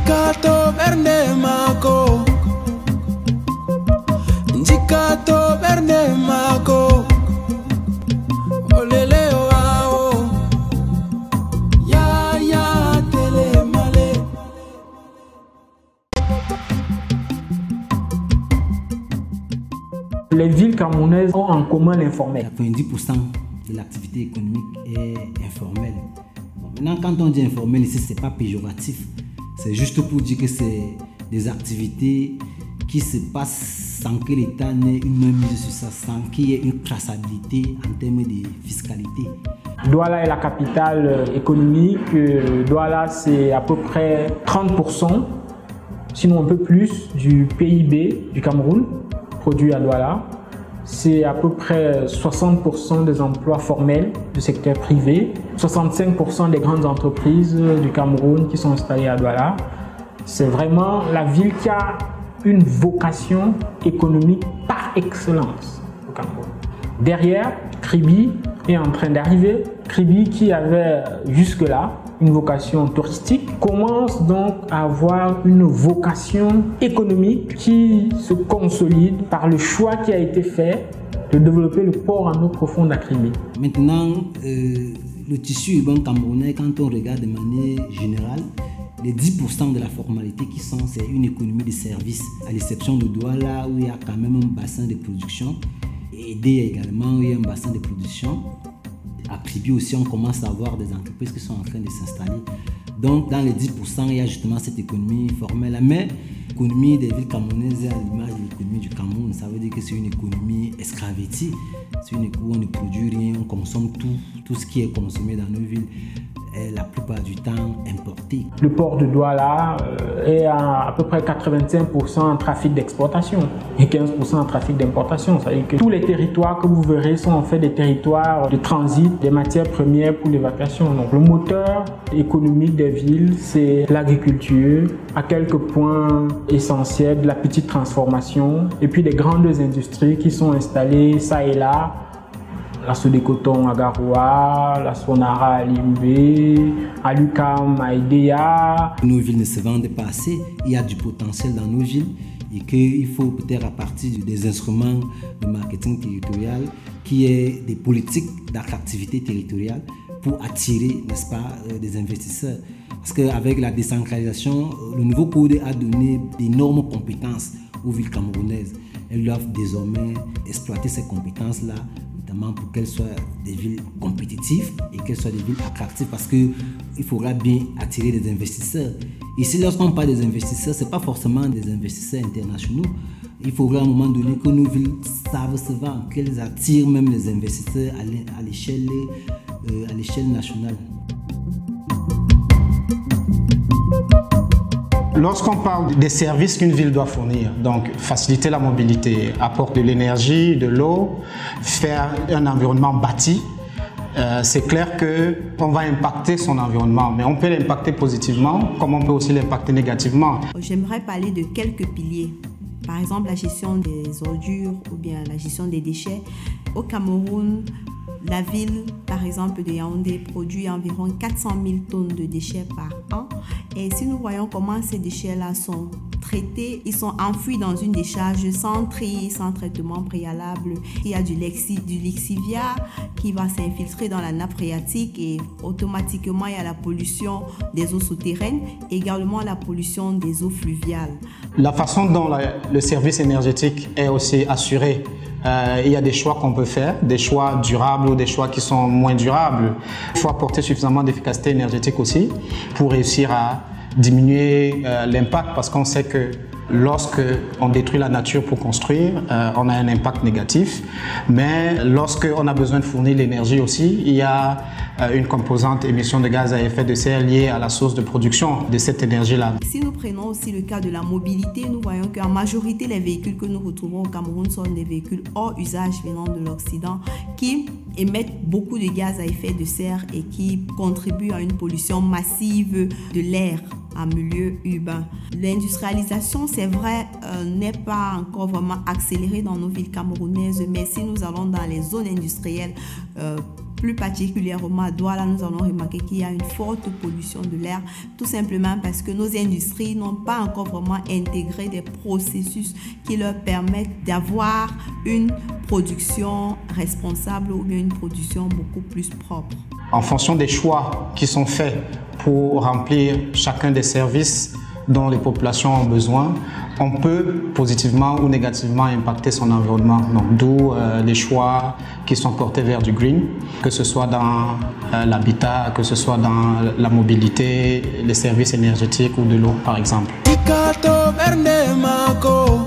Njikato berne mako, Njikato berne mako, olele oao, ya tele male. Les villes camerounaises ont en commun l'informel. 90% de l'activité économique est informelle. Bon, maintenant, quand on dit informel ici, ce n'est pas péjoratif. C'est juste pour dire que c'est des activités qui se passent sans que l'État n'ait une main mise sur ça, sans qu'il y ait une traçabilité en termes de fiscalité. Douala est la capitale économique. Douala, c'est à peu près 30%, sinon un peu plus, du PIB du Cameroun, produit à Douala. C'est à peu près 60% des emplois formels du secteur privé, 65% des grandes entreprises du Cameroun qui sont installées à Douala. C'est vraiment la ville qui a une vocation économique par excellence au Cameroun. Derrière, Kribi est en train d'arriver. Kribi, qui avait jusque-là une vocation touristique, commence donc à avoir une vocation économique qui se consolide par le choix qui a été fait de développer le port en eau profonde à Kribi. Maintenant, le tissu urbain camerounais, quand on regarde de manière générale, les 10% de la formalité qui sont, c'est une économie de services, à l'exception de Douala où il y a quand même un bassin de production, et Edé également où il y a un bassin de production. À Kribi aussi, on commence à avoir des entreprises qui sont en train de s'installer. Donc, dans les 10%, il y a justement cette économie formelle. Mais l'économie des villes camerounaises est à l'image de l'économie du Cameroun. Ça veut dire que c'est une économie escravêtie. C'est une économie où on ne produit rien, on consomme tout ce qui est consommé dans nos villes est la plupart du temps importé. Le port de Douala est à peu près 85% en trafic d'exportation et 15% en trafic d'importation. Ça veut dire que tous les territoires que vous verrez sont en fait des territoires de transit des matières premières pour l'évacuation. Donc le moteur économique des villes, c'est l'agriculture, à quelques points essentiels de la petite transformation et puis des grandes industries qui sont installées ça et là. La Sodecoton à Garoua, la Sonara à Limbe, à Lucam à Idéa. Nos villes ne se vendent pas assez, il y a du potentiel dans nos villes et qu'il faut peut-être à partir des instruments de marketing territorial qui est des politiques d'attractivité territoriale pour attirer, n'est-ce pas, des investisseurs. Parce qu'avec la décentralisation, le nouveau code a donné d'énormes compétences aux villes camerounaises. Elles doivent désormais exploiter ces compétences-là, notamment pour qu'elles soient des villes compétitives et qu'elles soient des villes attractives parce qu'il faudra bien attirer des investisseurs. Ici, lorsqu'on parle des investisseurs, ce n'est pas forcément des investisseurs internationaux. Il faudra à un moment donné que nos villes savent se vendre, qu'elles attirent même les investisseurs à l'échelle nationale. Lorsqu'on parle des services qu'une ville doit fournir, donc faciliter la mobilité, apporter de l'énergie, de l'eau, faire un environnement bâti, c'est clair qu'on va impacter son environnement, mais on peut l'impacter positivement comme on peut aussi l'impacter négativement. J'aimerais parler de quelques piliers. Par exemple, la gestion des ordures ou bien la gestion des déchets. Au Cameroun, la ville, par exemple, de Yaoundé produit environ 400 000 tonnes de déchets par an. Et si nous voyons comment ces déchets-là sont traités, ils sont enfouis dans une décharge sans tri, sans traitement préalable. Il y a du lexivia qui va s'infiltrer dans la nappe phréatique et automatiquement il y a la pollution des eaux souterraines, également la pollution des eaux fluviales. La façon dont le service énergétique est aussi assuré, il y a des choix qu'on peut faire, des choix durables ou des choix qui sont moins durables. Il faut apporter suffisamment d'efficacité énergétique aussi pour réussir à diminuer l'impact parce qu'on sait que lorsque on détruit la nature pour construire, on a un impact négatif. Mais lorsque on a besoin de fournir l'énergie aussi, il y a une composante émission de gaz à effet de serre liée à la source de production de cette énergie-là. Si nous prenons aussi le cas de la mobilité, nous voyons qu'en majorité, les véhicules que nous retrouvons au Cameroun sont des véhicules hors usage venant de l'Occident qui émettent beaucoup de gaz à effet de serre et qui contribuent à une pollution massive de l'air en milieu urbain. L'industrialisation, c'est vrai, n'est pas encore vraiment accélérée dans nos villes camerounaises, mais si nous allons dans les zones industrielles Plus particulièrement à Douala, nous allons remarquer qu'il y a une forte pollution de l'air, tout simplement parce que nos industries n'ont pas encore vraiment intégré des processus qui leur permettent d'avoir une production responsable ou bien une production beaucoup plus propre. En fonction des choix qui sont faits pour remplir chacun des services dont les populations ont besoin, on peut positivement ou négativement impacter son environnement. Donc, d'où les choix qui sont portés vers du green, que ce soit dans l'habitat, que ce soit dans la mobilité, les services énergétiques ou de l'eau, par exemple. Ikato berne mako.